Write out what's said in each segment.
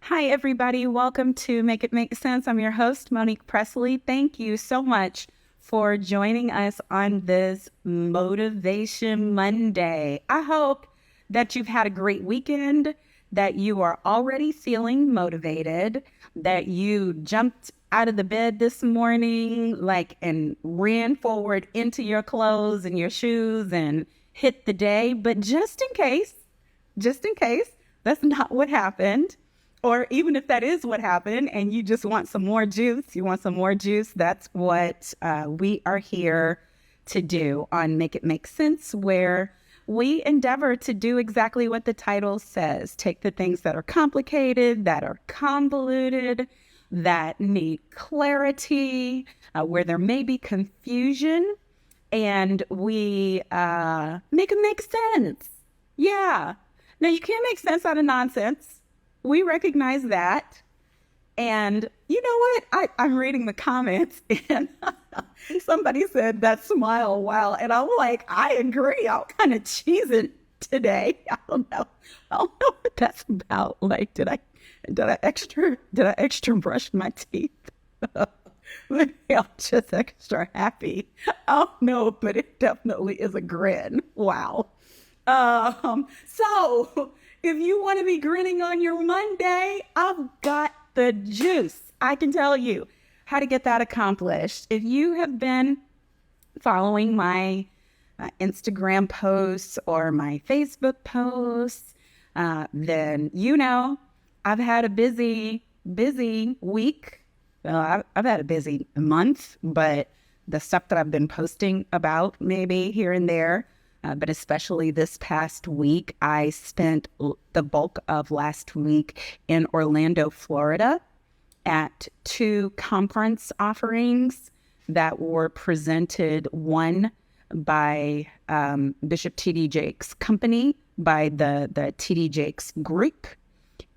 Hi, everybody. Welcome to Make It Make Sense. I'm your host, Monique Pressley. Thank you so much for joining us on this Motivation Monday. I hope that you've had a great weekend, that you are already feeling motivated, that you jumped out of the bed this morning, and ran forward into your clothes and your shoes and hit the day. But just in case that's not what happened, or even if that is what happened and you just want some more juice, that's what we are here to do on Make It Make Sense, where we endeavor to do exactly what the title says. Take the things that are complicated, that are convoluted, that need clarity, where there may be confusion, and we make it make sense. Yeah. Now, you can't make sense out of nonsense. We recognize that. And you know what? I'm reading the comments and somebody said that smile, wow. And I'm like, I agree. I'm kind of cheesing today. I don't know what that's about. Like, did I extra brush my teeth? Maybe I'm just extra happy. Oh no, but it definitely is a grin. Wow. So if you want to be grinning on your Monday, I've got the juice. I can tell you how to get that accomplished. If you have been following my Instagram posts or my Facebook posts, then you know I've had a busy week. Well, I've had a busy month, but the stuff that I've been posting about maybe here and there, but especially this past week, I spent the bulk of last week in Orlando, Florida, at two conference offerings that were presented, one by Bishop T.D. Jakes' company, by the T.D. Jakes group,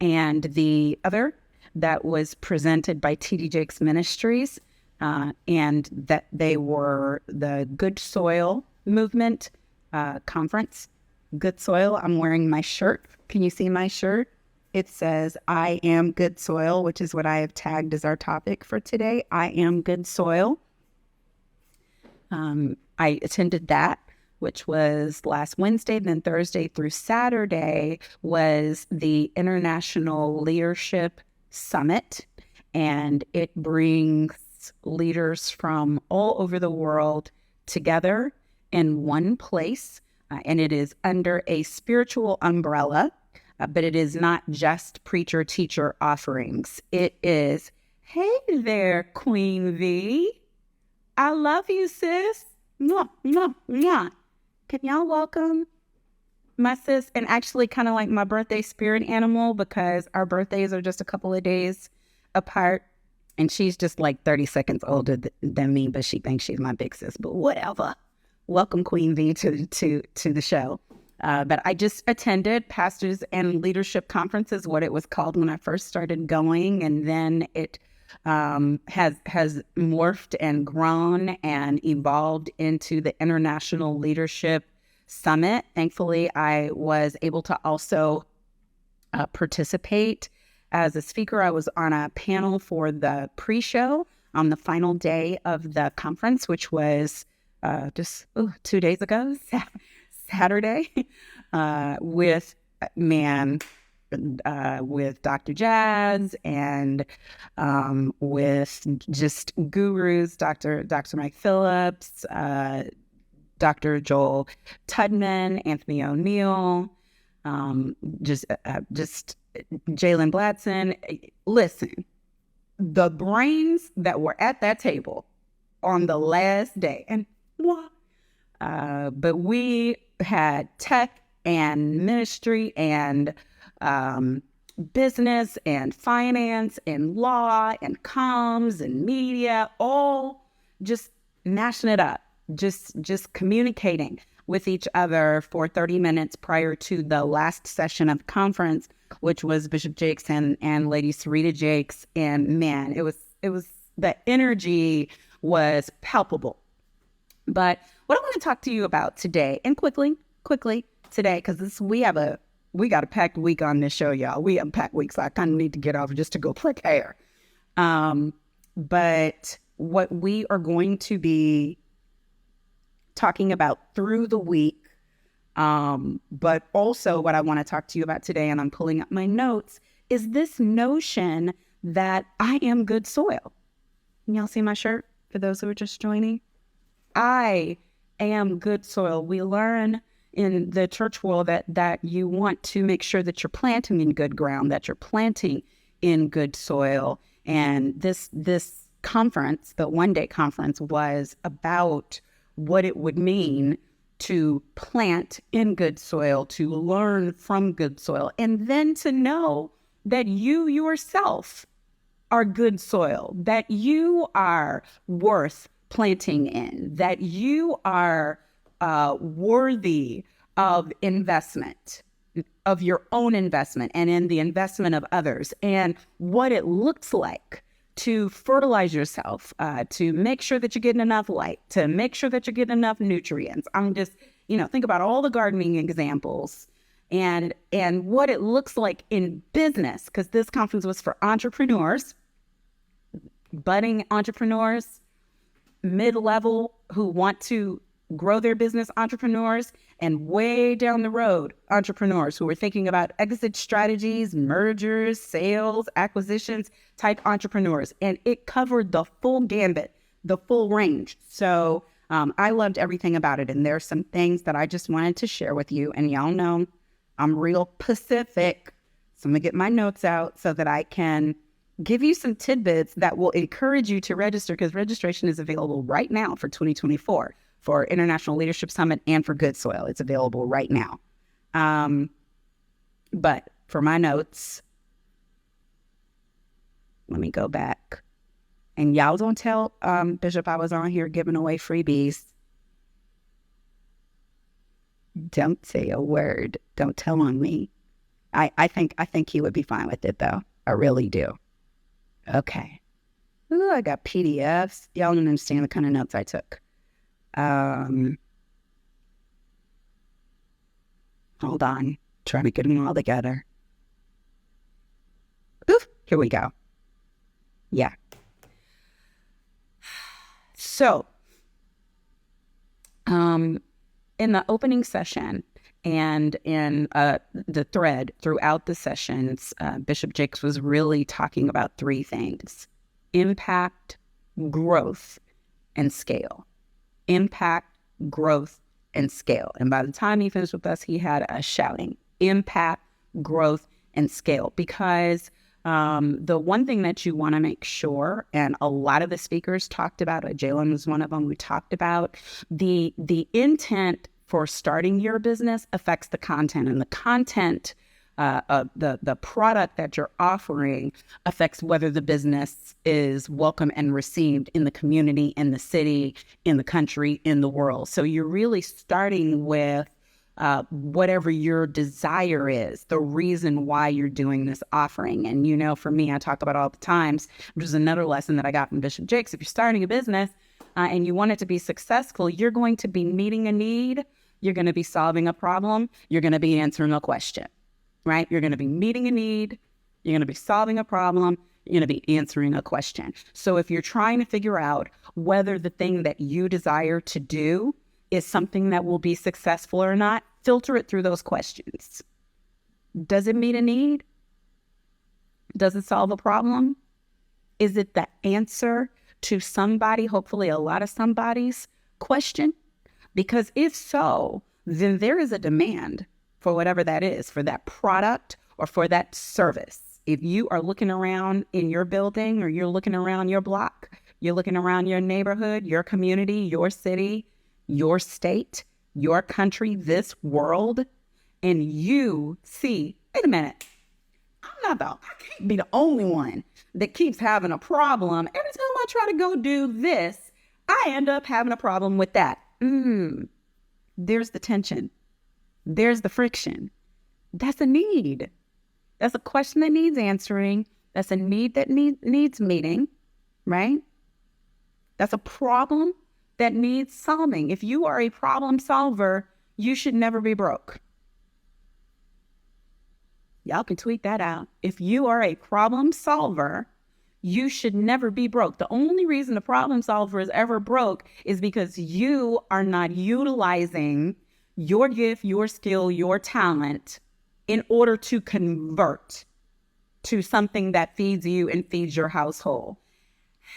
and the other that was presented by T.D. Jakes Ministries, and that they were the Good Soil Movement conference. Good Soil. I'm wearing my shirt. Can you see my shirt? It says, I am good soil, which is what I have tagged as our topic for today. I am good soil. I attended that, which was last Wednesday. Then Thursday through Saturday was the International Leadership Summit, and it brings leaders from all over the world together in one place, and it is under a spiritual umbrella, but it is not just preacher teacher offerings. It is, hey there, Queen V. I love you, sis. Mwah, mwah, mwah. Can y'all welcome my sis, and actually kind of like my birthday spirit animal, because our birthdays are just a couple of days apart, and she's just like 30 seconds older than me, but she thinks she's my big sis, but whatever. Welcome, Queen V, to the show. But I just attended Pastors and Leadership Conference, is what it was called when I first started going, and then it has morphed and grown and evolved into the International Leadership Summit. Thankfully, I was able to also participate as a speaker. I was on a panel for the pre-show on the final day of the conference, which was just 2 days ago, Saturday, with Dr. Jazz and with just gurus, Dr. Mike Phillips, Dr. Joel Tudman, Anthony O'Neill, just Jalen Bladson. Listen, the brains that were at that table on the last day, and but we had tech and ministry and business and finance and law and comms and media, all just mashing it up, just communicating with each other for 30 minutes prior to the last session of the conference, which was Bishop Jakes and Lady Sarita Jakes. And man, it was the energy was palpable. But what I want to talk to you about today, and quickly today, because we have a we got a packed week on this show, y'all. We have a packed week, so I kind of need to get off just to go prepare. But what we are going to be talking about through the week, but also what I want to talk to you about today, and I'm pulling up my notes, is this notion that I am good soil. Can y'all see my shirt for those who are just joining? I am good soil. We learn in the church world that you want to make sure that you're planting in good ground, that you're planting in good soil. And this conference, the one-day conference, was about what it would mean to plant in good soil, to learn from good soil, and then to know that you yourself are good soil, that you are worth planting in, that you are worthy of investment, of your own investment and in the investment of others, and what it looks like to fertilize yourself, to make sure that you're getting enough light, to make sure that you're getting enough nutrients. I'm just, think about all the gardening examples and what it looks like in business, because this conference was for entrepreneurs, budding entrepreneurs, mid-level who want to grow their business entrepreneurs, and way down the road entrepreneurs who are thinking about exit strategies, mergers, sales, acquisitions type entrepreneurs. And it covered the full gambit, the full range. So I loved everything about it. And there's some things that I just wanted to share with you. And y'all know I'm real Pacific. So I'm gonna get my notes out so that I can give you some tidbits that will encourage you to register, because registration is available right now for 2024 for International Leadership Summit and for Good Soil. It's available right now. But for my notes, let me go back. And y'all don't tell Bishop I was on here giving away freebies. Don't say a word. Don't tell on me. I think he would be fine with it, though. I really do. Okay. Ooh, I got PDFs. Y'all don't understand the kind of notes I took. Hold on. Trying to get them all together. Oof, here we go. Yeah. So, in the opening session and in the thread throughout the sessions, Bishop Jakes was really talking about three things: impact, growth, and scale. Impact, growth, and scale. And by the time he finished with us, he had us shouting impact, growth, and scale. Because the one thing that you want to make sure, and a lot of the speakers talked about it, Jalen was one of them, we talked about the intent for starting your business affects the content, and the content of the product that you're offering affects whether the business is welcome and received in the community, in the city, in the country, in the world. So you're really starting with whatever your desire is, the reason why you're doing this offering. And, for me, I talk about all the times, which is another lesson that I got from Bishop Jakes. If you're starting a business and you want it to be successful, you're going to be meeting a need. You're going to be solving a problem. You're going to be answering a question, right? You're going to be meeting a need. You're going to be solving a problem. You're going to be answering a question. So if you're trying to figure out whether the thing that you desire to do is something that will be successful or not, filter it through those questions. Does it meet a need? Does it solve a problem? Is it the answer to somebody, hopefully a lot of somebody's question? Because if so, then there is a demand for whatever that is, for that product or for that service. If you are looking around in your building, or you're looking around your block, you're looking around your neighborhood, your community, your city, your state, your country, this world, and you see, wait a minute, I can't be the only one that keeps having a problem. Every time I try to go do this, I end up having a problem with that. There's the tension. There's the friction. That's a need. That's a question that needs answering. That's a need that needs meeting, right? That's a problem that needs solving. If you are a problem solver, you should never be broke. Y'all can tweet that out. If you are a problem solver, you should never be broke. The only reason a problem solver is ever broke is because you are not utilizing your gift, your skill, your talent in order to convert to something that feeds you and feeds your household.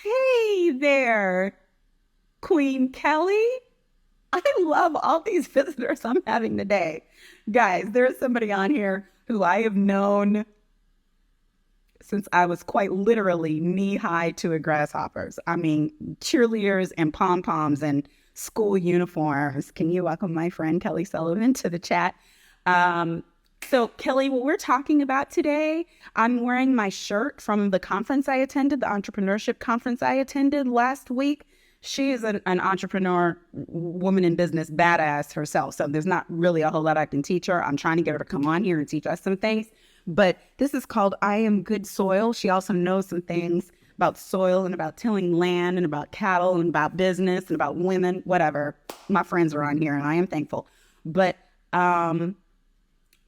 Hey there, Queen Kelly. I love all these visitors I'm having today. Guys, there's somebody on here who I have known since I was quite literally knee-high to a grasshoppers. I mean, cheerleaders and pom-poms and school uniforms. Can you welcome my friend Kelly Sullivan to the chat? So Kelly, what we're talking about today, I'm wearing my shirt from the conference I attended, the entrepreneurship conference I attended last week. She is an entrepreneur, woman in business, badass herself. So there's not really a whole lot I can teach her. I'm trying to get her to come on here and teach us some things. But this is called I Am Good Soil. She also knows some things about soil and about tilling land and about cattle and about business and about women, whatever. My friends are on here and I am thankful. But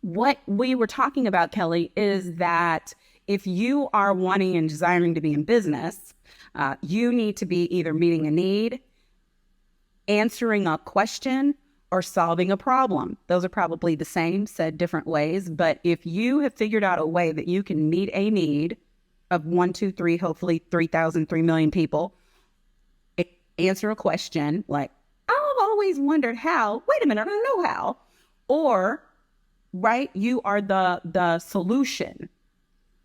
what we were talking about, Kelly, is that if you are wanting and desiring to be in business, you need to be either meeting a need, answering a question, or solving a problem. Those are probably the same, said different ways. But if you have figured out a way that you can meet a need of 1, 2, 3, hopefully 3,000, 3 million people, answer a question like, I've always wondered how, wait a minute, I don't know how. Or, right, you are the solution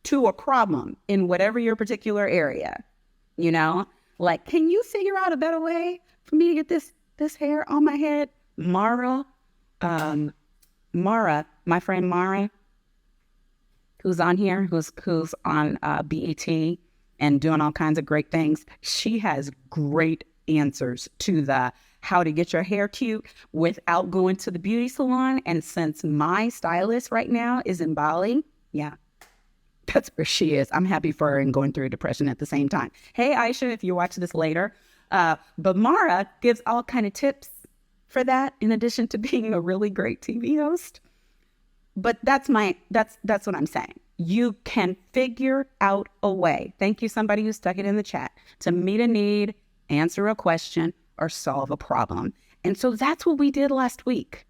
to a problem in whatever your particular area, you know? Like, can you figure out a better way for me to get this hair on my head? Mara, my friend Mara, who's on here, who's on BET and doing all kinds of great things. She has great answers to the how to get your hair cute without going to the beauty salon. And since my stylist right now is in Bali, yeah, that's where she is. I'm happy for her and going through a depression at the same time. Hey, Aisha, if you watch this later. But Mara gives all kind of tips for that, in addition to being a really great TV host. But that's what I'm saying. You can figure out a way. Thank you, somebody who stuck it in the chat, to meet a need, answer a question, or solve a problem. And so that's what we did last week.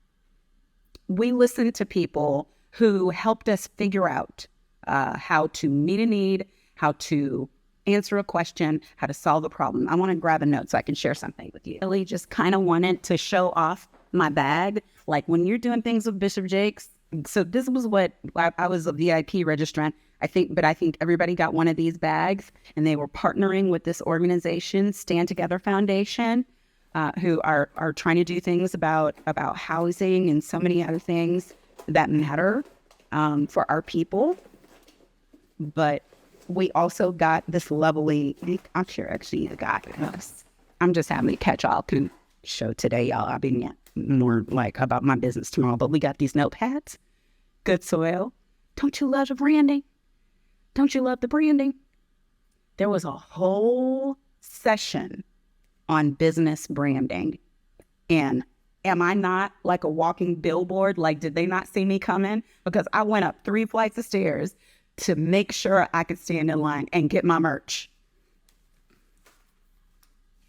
We listened to people who helped us figure out how to meet a need, how to answer a question, how to solve a problem. I want to grab a note so I can share something with you. I really just kind of wanted to show off my bag. Like when you're doing things with Bishop Jakes. So this was what I was a VIP registrant, I think everybody got one of these bags, and they were partnering with this organization, Stand Together Foundation, who are trying to do things about housing and so many other things that matter for our people. But we also got this lovely, I'm sure actually you got this. I'm just having a catch-all show today, y'all. I'll be more like about my business tomorrow, but we got these notepads. Good Soil. Don't you love the branding? Don't you love the branding? There was a whole session on business branding. And am I not like a walking billboard? Like, did they not see me coming? Because I went up 3 flights of stairs to make sure I could stand in line and get my merch.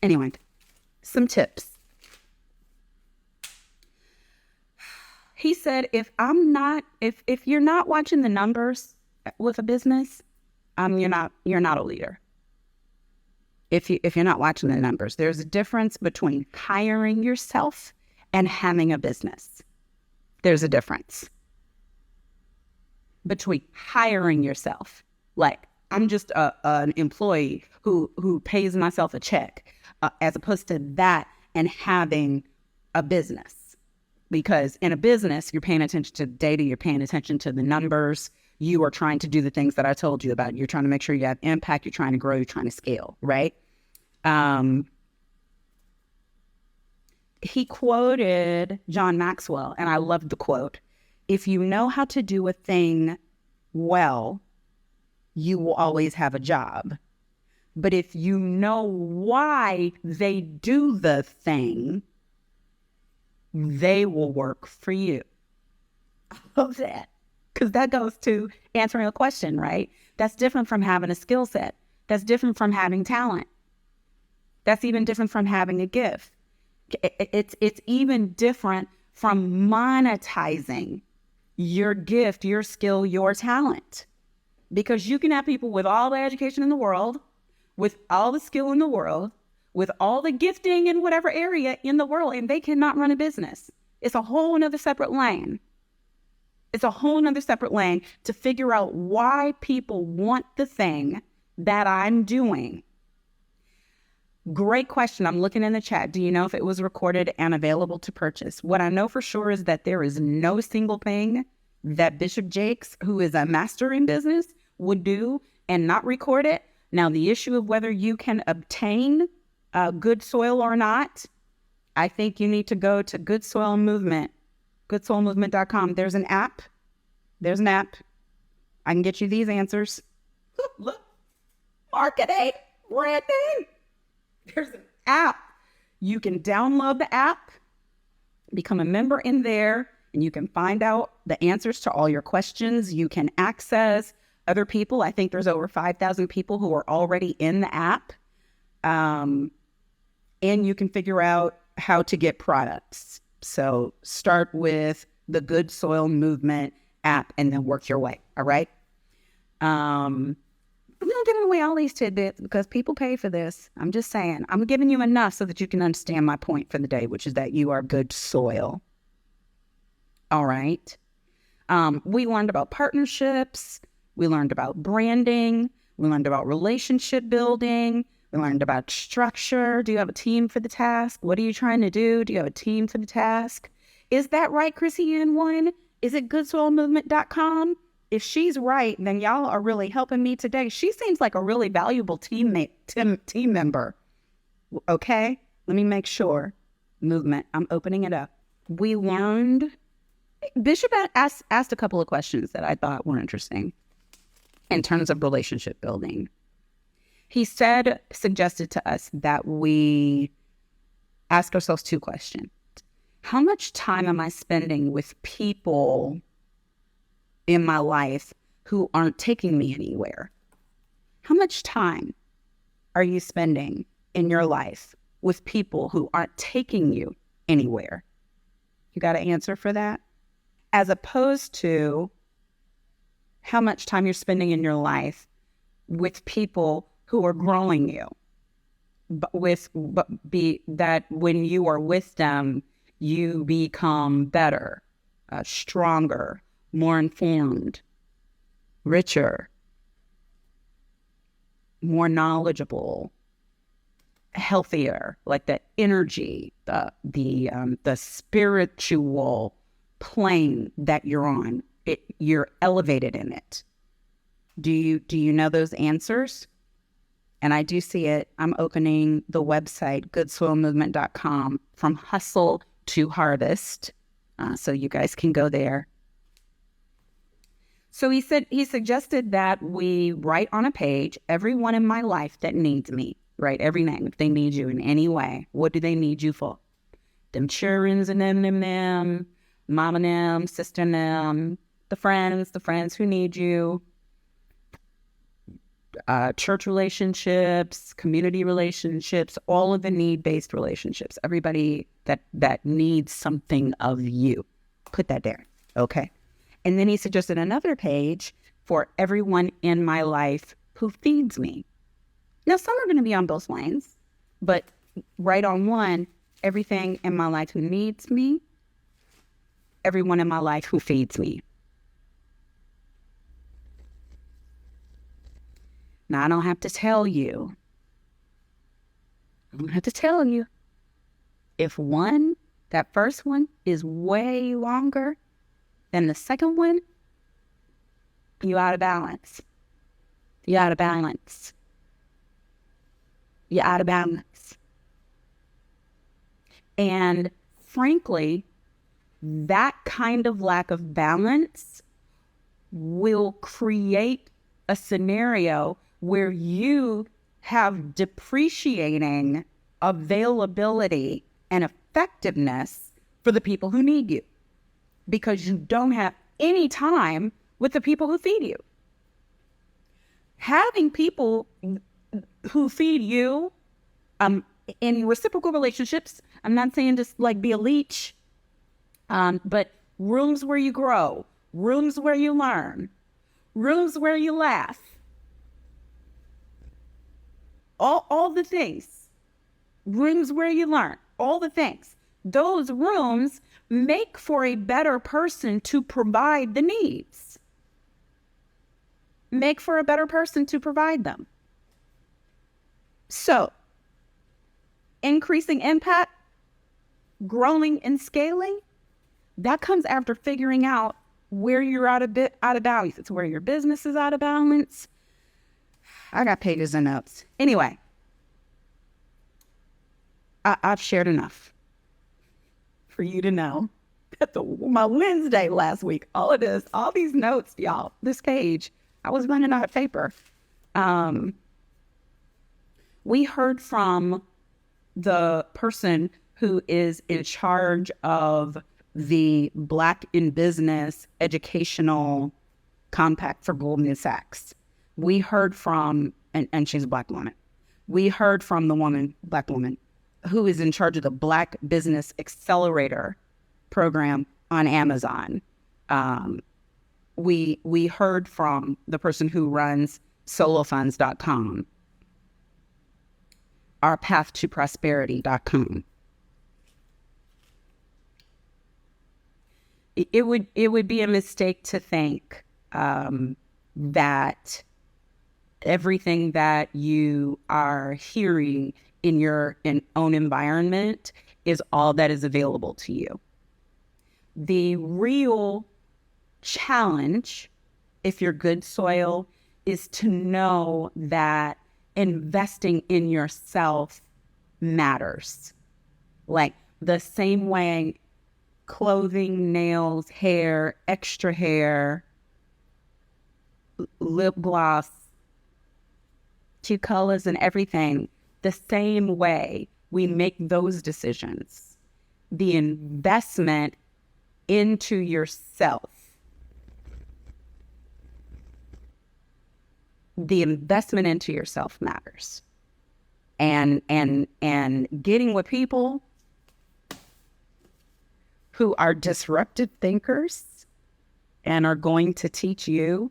Anyway, some tips. He said, if you're not watching the numbers with a business, you're not a leader. If you're not watching the numbers, there's a difference between hiring yourself and having a business. There's a difference between hiring yourself. Like, I'm just an employee who pays myself a check, as opposed to that and having a business. Because in a business, you're paying attention to data, you're paying attention to the numbers, you are trying to do the things that I told you about. You're trying to make sure you have impact, you're trying to grow, you're trying to scale, right? He quoted John Maxwell, and I loved the quote. If you know how to do a thing well, you will always have a job. But if you know why they do the thing, they will work for you. I love that. because that goes to answering a question, right? That's different from having a skill set. That's different from having talent. That's even different from having a gift. It's even different from monetizing your gift, your skill, your talent. Because you can have people with all the education in the world, with all the skill in the world, with all the gifting in whatever area in the world, and they cannot run a business. It's a whole nother separate lane. It's a whole nother separate lane to figure out why people want the thing that I'm doing. Great question. I'm looking in the chat. Do you know if it was recorded and available to purchase? What I know for sure is that there is no single thing that Bishop Jakes, who is a master in business, would do and not record it. Now, the issue of whether you can obtain good soil or not, I think you need to go to Good Soil Movement, goodsoilmovement.com. There's an app. There's an app. I can get you these answers. Look, marketing, branding. There's an app. You can download the app, become a member in there, and you can find out the answers to all your questions. You can access other people. I think there's over 5,000 people who are already in the app. And you can figure out how to get products. So start with the Good Soil Movement app and then work your way. All right. I'm not giving away all these tidbits because people pay for this. I'm just saying, I'm giving you enough so that you can understand my point for the day, which is that you are good soil. All right. We learned about partnerships. We learned about branding. We learned about relationship building. We learned about structure. Do you have a team for the task? What are you trying to do? Do you have a team for the task? Is that right, Chrissy Ann one? Is it goodsoilmovement.com? If she's right, then y'all are really helping me today. She seems like a really valuable team member. Okay, let me make sure. Movement, I'm opening it up. We learned, Bishop asked a couple of questions that I thought were interesting in terms of relationship building. He suggested to us that we ask ourselves two questions. How much time am I spending with people in my life who aren't taking me anywhere? How much time are you spending in your life with people who aren't taking you anywhere? You got an answer for that? As opposed to how much time you're spending in your life with people who are growing you, that when you are with them, you become better, stronger, more informed, richer, more knowledgeable, healthier, like the energy, the spiritual plane that you're on, you're elevated in it. Do you know those answers? And I do see it. I'm opening the website, goodsoilmovement.com, from hustle to harvest. So you guys can go there. So he suggested that we write on a page everyone in my life that needs me, right? Every name. If they need you in any way, what do they need you for? Them children's and them, mom and them, sister and them, the friends who need you, church relationships, community relationships, all of the need-based relationships, everybody that needs something of you. Put that there, okay? And then he suggested another page for everyone in my life who feeds me. Now, some are going to be on both lanes, but right on one, everything in my life who needs me, everyone in my life who feeds me. Now, I don't have to tell you. If that first one is way longer than the second one, you out of balance. You're out of balance. And frankly, that kind of lack of balance will create a scenario where you have depreciating availability and effectiveness for the people who need you, because you don't have any time with the people who feed you. Having people who feed you in reciprocal relationships, I'm not saying just like be a leech, but rooms where you grow, rooms where you learn, rooms where you laugh, all the things, rooms where you learn, all the things. Those rooms make for a better person to provide the needs. Make for a better person to provide them. So, increasing impact, growing and scaling, that comes after figuring out where you're out of balance. It's where your business is out of balance. I got pages and notes. Anyway, I've shared enough for you to know that my Wednesday last week, all these notes, y'all, this page, I was running out of paper. We heard from the person who is in charge of the Black in Business Educational Compact for Goldman Sachs. We heard from, and she's a Black woman. We heard from the Black woman, who is in charge of the Black Business Accelerator program on Amazon. We heard from the person who runs solofunds.com, ourpathtoprosperity.com. It would be a mistake to think that everything that you are hearing in your own environment is all that is available to you. The real challenge, if you're good soil, is to know that investing in yourself matters. Like the same way clothing, nails, hair, extra hair, lip gloss, cute colors and everything, the same way we make those decisions. The investment into yourself. The investment into yourself matters. And getting with people who are disruptive thinkers and are going to teach you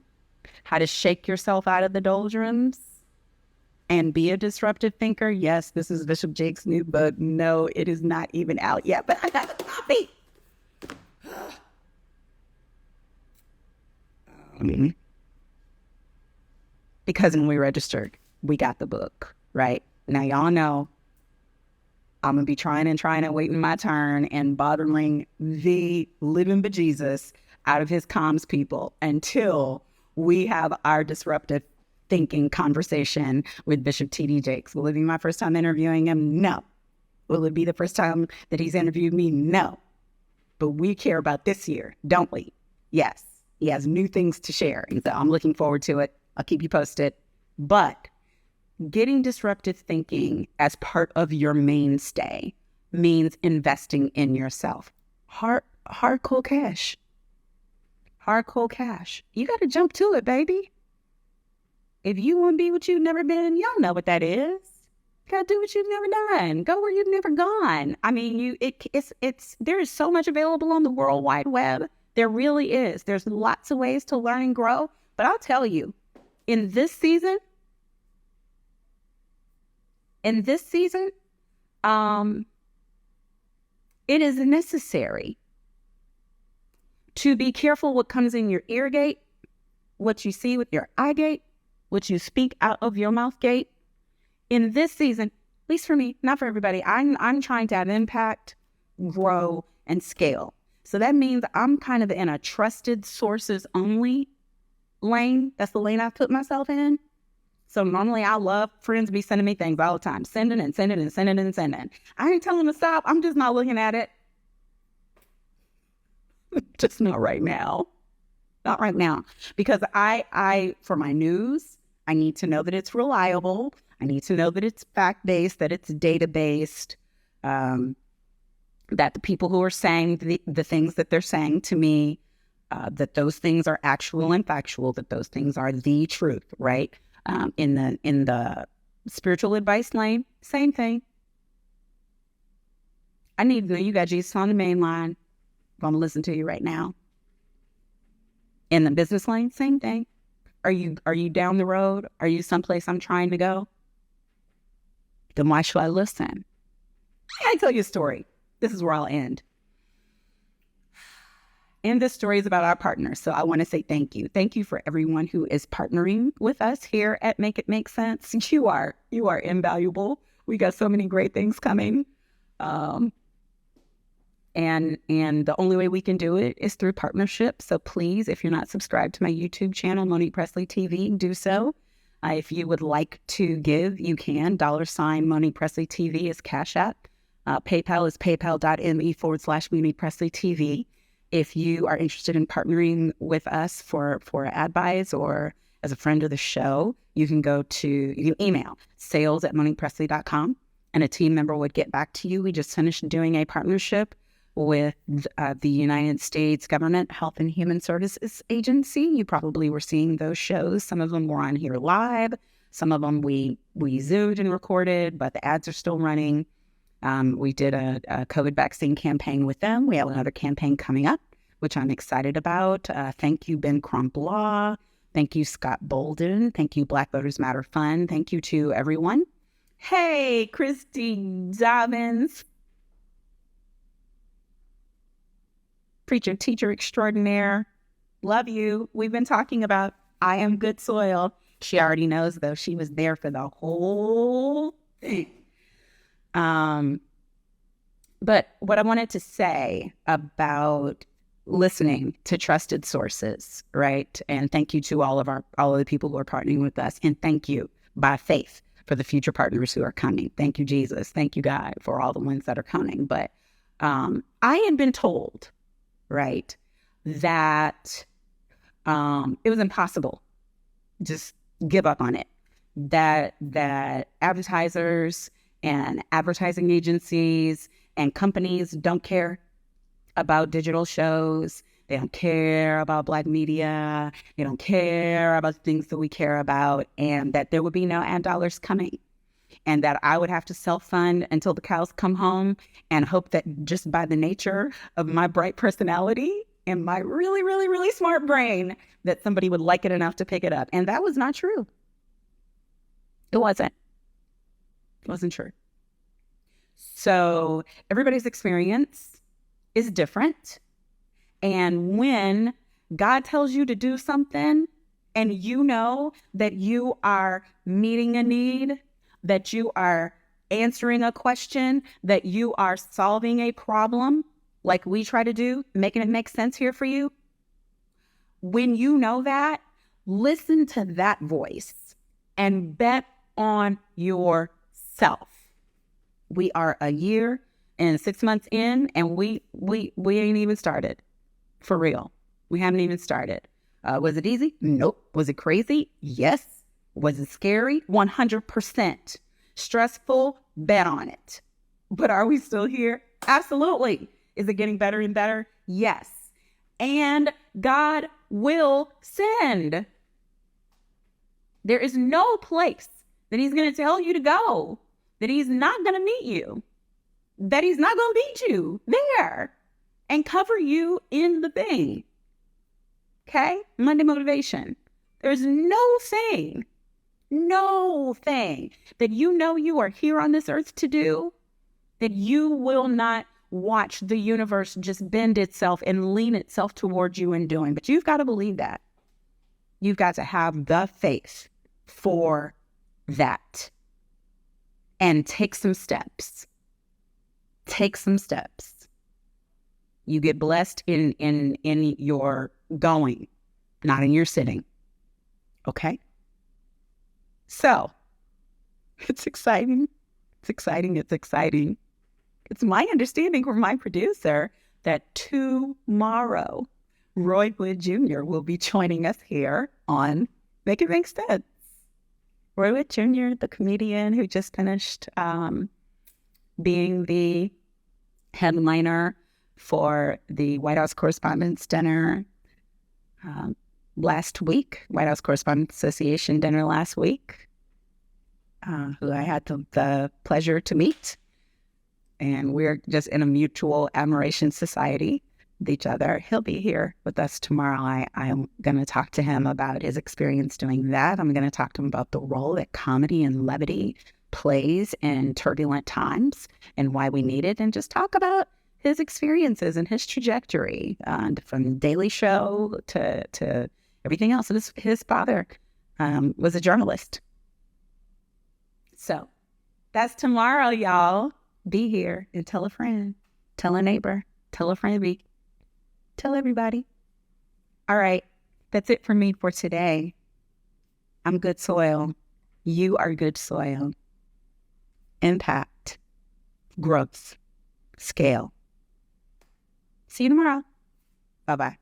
how to shake yourself out of the doldrums and be a disruptive thinker. Yes, this is Bishop Jake's new book. No, it is not even out yet, but I got a copy. Because when we registered, we got the book, right? Now, y'all know I'm going to be trying and waiting my turn and bothering the living bejesus out of his comms people until we have our disruptive thinking conversation with Bishop T.D. Jakes. Will it be my first time interviewing him? No. Will it be the first time that he's interviewed me? No. But we care about this year, don't we? Yes. He has new things to share. And so I'm looking forward to it. I'll keep you posted. But getting disruptive thinking as part of your mainstay means investing in yourself. Hard, cold cash. Hard, cold cash. You got to jump to it, baby. If you want to be what you've never been, y'all know what that is. You got to do what you've never done. Go where you've never gone. I mean, there is so much available on the World Wide Web. There really is. There's lots of ways to learn and grow. But I'll tell you, in this season, it is necessary to be careful what comes in your ear gate, what you see with your eye gate, what you speak out of your mouth gate. In this season, at least for me, not for everybody, I'm trying to have impact, grow, and scale. So that means I'm kind of in a trusted sources only lane. That's the lane I've put myself in. So normally I love friends be sending me things all the time. Sending and sending and sending and sending. I ain't telling them to stop. I'm just not looking at it. Just not right now. Not right now. Because I for my news, I need to know that it's reliable. I need to know that it's fact-based, that it's data-based, that the people who are saying the things that they're saying to me that those things are actual and factual, that those things are the truth, right? In the spiritual advice lane, same thing. I need to know you got Jesus on the main line. I'm going to listen to you right now. In the business lane, same thing. Are you down the road? Are you someplace I'm trying to go? Then why should I listen? I tell you a story. This is where I'll end. And this story is about our partners. So I want to say thank you. Thank you for everyone who is partnering with us here at Make It Make Sense. You are invaluable. We got so many great things coming. And the only way we can do it is through partnership. So please, if you're not subscribed to my YouTube channel, Monique Pressley TV, do so. If you would like to give, you can. $ Monique Pressley TV is Cash App. PayPal is paypal.me/Monique Pressley TV. If you are interested in partnering with us for ad buys or as a friend of the show, you can email sales@moniquepressley.com and a team member would get back to you. We just finished doing a partnership with the United States Government Health and Human Services Agency. You probably were seeing those shows. Some of them were on here live. Some of them we Zoomed and recorded, but the ads are still running. We did a COVID vaccine campaign with them. We have another campaign coming up, which I'm excited about. Thank you, Ben Crump Law. Thank you, Scott Bolden. Thank you, Black Voters Matter Fund. Thank you to everyone. Hey, Christy Dobbins. Preacher, teacher extraordinaire. Love you. We've been talking about I Am Good Soil. She already knows, though. She was there for the whole thing. But what I wanted to say about listening to trusted sources, right? And thank you to all of the people who are partnering with us. And thank you by faith for the future partners who are coming. Thank you, Jesus. Thank you, God, for all the ones that are coming. But I had been told, right, that it was impossible. Just give up on it. That advertisers and advertising agencies and companies don't care about digital shows. They don't care about Black media. They don't care about the things that we care about, and that there would be no ad dollars coming, and that I would have to self-fund until the cows come home and hope that just by the nature of my bright personality and my really, really, really smart brain, that somebody would like it enough to pick it up. And that was not true. It wasn't. It wasn't true. So everybody's experience is different. And when God tells you to do something and you know that you are meeting a need, that you are answering a question, that you are solving a problem, like we try to do, making it make sense here for you, when you know that, listen to that voice and bet on yourself. We are a year and 6 months in, and we ain't even started. For real. We haven't even started. Was it easy? Nope. Was it crazy? Yes. Was it scary? 100%. Stressful? Bet on it. But are we still here? Absolutely. Is it getting better and better? Yes. And God will send. There is no place that he's going to tell you to go that he's not going to meet you, that he's not going to meet you there and cover you in the thing. Okay? Monday motivation. There's no thing that you know you are here on this earth to do that you will not watch the universe just bend itself and lean itself towards you in doing. But you've got to believe that. You've got to have the faith for that. And take some steps. Take some steps. You get blessed in your going, not in your sitting. Okay? So, it's exciting. It's exciting. It's exciting. It's my understanding from my producer that tomorrow, Roy Wood Jr. will be joining us here on Make It Make Sense. Roy Wood Jr., the comedian who just finished being the headliner for the White House Correspondents' Dinner last week, White House Correspondents Association dinner last week, who I had the pleasure to meet. And we're just in a mutual admiration society with each other. He'll be here with us tomorrow. I'm going to talk to him about his experience doing that. I'm going to talk to him about the role that comedy and levity plays in turbulent times and why we need it, and just talk about his experiences and his trajectory, from the Daily Show to everything else. His father was a journalist. So that's tomorrow, y'all. Be here and tell a friend, tell a neighbor, tell a friend, tell everybody. All right, that's it for me for today. I'm good soil. You are good soil. Impact, growth, scale. See you tomorrow. Bye-bye.